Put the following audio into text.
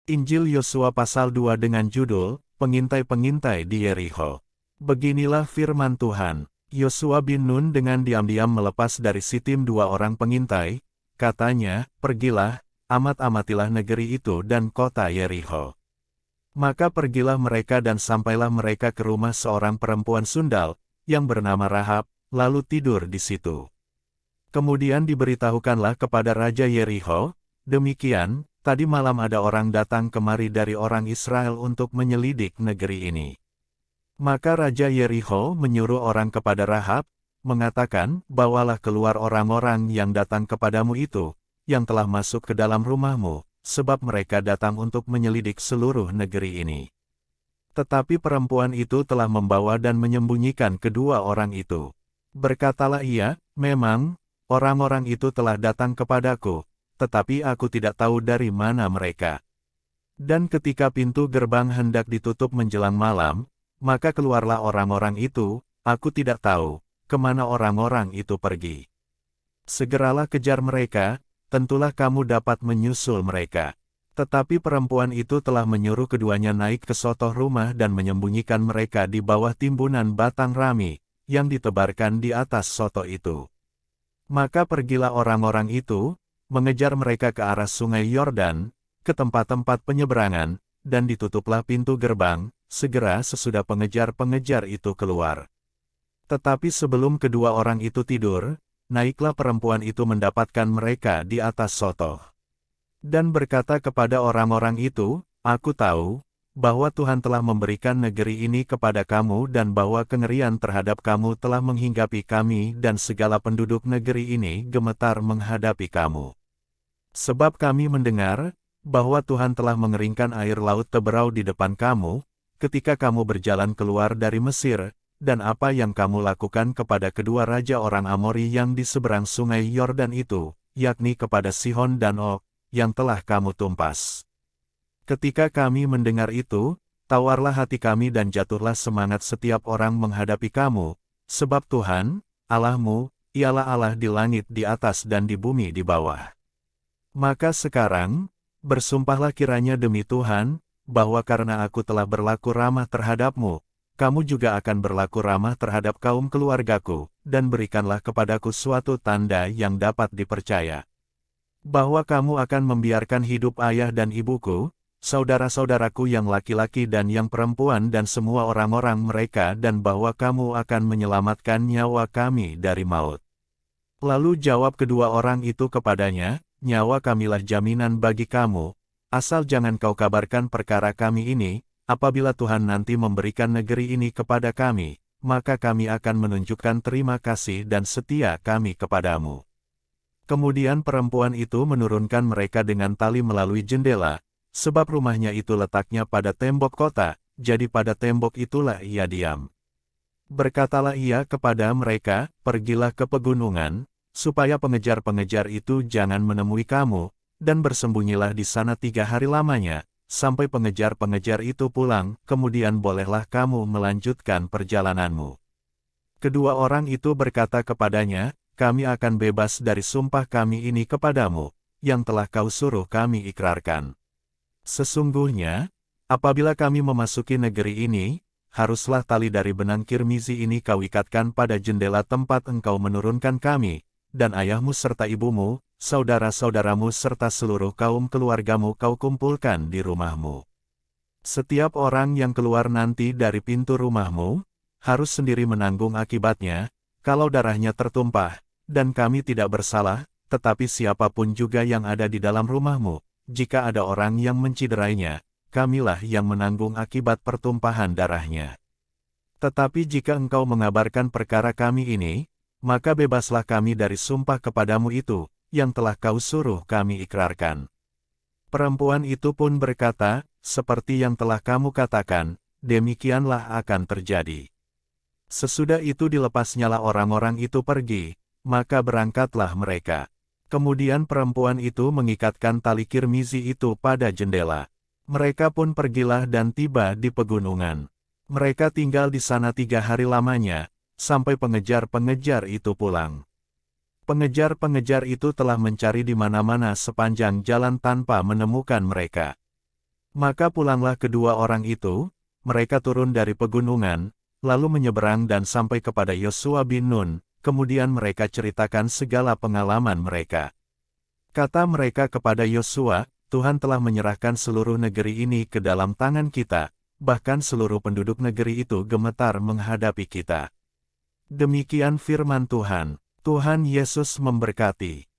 Injil Yosua pasal 2 dengan judul, Pengintai-pengintai di Yerikho. Beginilah firman Tuhan, Yosua bin Nun dengan diam-diam melepas dari Sitim 2 orang pengintai, katanya, pergilah, amat-amatilah negeri itu dan kota Yerikho. Maka pergilah mereka dan sampailah mereka ke rumah seorang perempuan sundal, yang bernama Rahab, lalu tidur di situ. Kemudian diberitahukanlah kepada Raja Yerikho, demikian, tadi malam ada orang datang kemari dari orang Israel untuk menyelidik negeri ini. Maka Raja Yerikho menyuruh orang kepada Rahab, mengatakan, bawalah keluar orang-orang yang datang kepadamu itu, yang telah masuk ke dalam rumahmu, sebab mereka datang untuk menyelidik seluruh negeri ini. Tetapi perempuan itu telah membawa dan menyembunyikan kedua orang itu. Berkatalah ia, memang, orang-orang itu telah datang kepadaku, tetapi aku tidak tahu dari mana mereka. Dan ketika pintu gerbang hendak ditutup menjelang malam, maka keluarlah orang-orang itu, aku tidak tahu, kemana orang-orang itu pergi. Segeralah kejar mereka, tentulah kamu dapat menyusul mereka. Tetapi perempuan itu telah menyuruh keduanya naik ke sotoh rumah dan menyembunyikan mereka di bawah timbunan batang rami, yang ditebarkan di atas sotoh itu. Maka pergilah orang-orang itu, mengejar mereka ke arah sungai Yordan, ke tempat-tempat penyeberangan, dan ditutuplah pintu gerbang, segera sesudah pengejar-pengejar itu keluar. Tetapi sebelum kedua orang itu tidur, naiklah perempuan itu mendapatkan mereka di atas sotoh. Dan berkata kepada orang-orang itu, aku tahu, bahwa Tuhan telah memberikan negeri ini kepada kamu dan bahwa kengerian terhadap kamu telah menghinggapi kami dan segala penduduk negeri ini gemetar menghadapi kamu. Sebab kami mendengar, bahwa Tuhan telah mengeringkan air laut Teberau di depan kamu, ketika kamu berjalan keluar dari Mesir, dan apa yang kamu lakukan kepada kedua raja orang Amori yang di seberang sungai Yordan itu, yakni kepada Sihon dan Og, yang telah kamu tumpas. Ketika kami mendengar itu, tawarlah hati kami dan jatuhlah semangat setiap orang menghadapi kamu, sebab Tuhan, Allahmu, ialah Allah di langit di atas dan di bumi di bawah. Maka sekarang, bersumpahlah kiranya demi Tuhan, bahwa karena aku telah berlaku ramah terhadapmu, kamu juga akan berlaku ramah terhadap kaum keluargaku, dan berikanlah kepadaku suatu tanda yang dapat dipercaya. Bahwa kamu akan membiarkan hidup ayah dan ibuku, saudara-saudaraku yang laki-laki dan yang perempuan dan semua orang-orang mereka dan bahwa kamu akan menyelamatkan nyawa kami dari maut. Lalu jawab kedua orang itu kepadanya, nyawa kamilah jaminan bagi kamu, asal jangan kau kabarkan perkara kami ini, apabila Tuhan nanti memberikan negeri ini kepada kami, maka kami akan menunjukkan terima kasih dan setia kami kepadamu. Kemudian perempuan itu menurunkan mereka dengan tali melalui jendela, sebab rumahnya itu letaknya pada tembok kota, jadi pada tembok itulah ia diam. Berkatalah ia kepada mereka, pergilah ke pegunungan, supaya pengejar-pengejar itu jangan menemui kamu, dan bersembunyilah di sana 3 hari lamanya, sampai pengejar-pengejar itu pulang, kemudian bolehlah kamu melanjutkan perjalananmu. Kedua orang itu berkata kepadanya, kami akan bebas dari sumpah kami ini kepadamu, yang telah kau suruh kami ikrarkan. Sesungguhnya, apabila kami memasuki negeri ini, haruslah tali dari benang kirmizi ini kau ikatkan pada jendela tempat engkau menurunkan kami, dan ayahmu serta ibumu, saudara-saudaramu serta seluruh kaum keluargamu kau kumpulkan di rumahmu. Setiap orang yang keluar nanti dari pintu rumahmu, harus sendiri menanggung akibatnya, kalau darahnya tertumpah, dan kami tidak bersalah, tetapi siapapun juga yang ada di dalam rumahmu, jika ada orang yang menciderainya, kamilah yang menanggung akibat pertumpahan darahnya. Tetapi jika engkau mengabarkan perkara kami ini, maka bebaslah kami dari sumpah kepadamu itu, yang telah kau suruh kami ikrarkan. Perempuan itu pun berkata, seperti yang telah kamu katakan, demikianlah akan terjadi. Sesudah itu dilepasnyalah orang-orang itu pergi, maka berangkatlah mereka. Kemudian perempuan itu mengikatkan tali kirmizi itu pada jendela. Mereka pun pergilah dan tiba di pegunungan. Mereka tinggal di sana 3 hari lamanya, sampai pengejar-pengejar itu pulang. Pengejar-pengejar itu telah mencari di mana-mana sepanjang jalan tanpa menemukan mereka. Maka pulanglah kedua orang itu, mereka turun dari pegunungan, lalu menyeberang dan sampai kepada Yosua bin Nun, kemudian mereka ceritakan segala pengalaman mereka. Kata mereka kepada Yosua, Tuhan telah menyerahkan seluruh negeri ini ke dalam tangan kita, bahkan seluruh penduduk negeri itu gemetar menghadapi kita. Demikian firman Tuhan. Tuhan Yesus memberkati.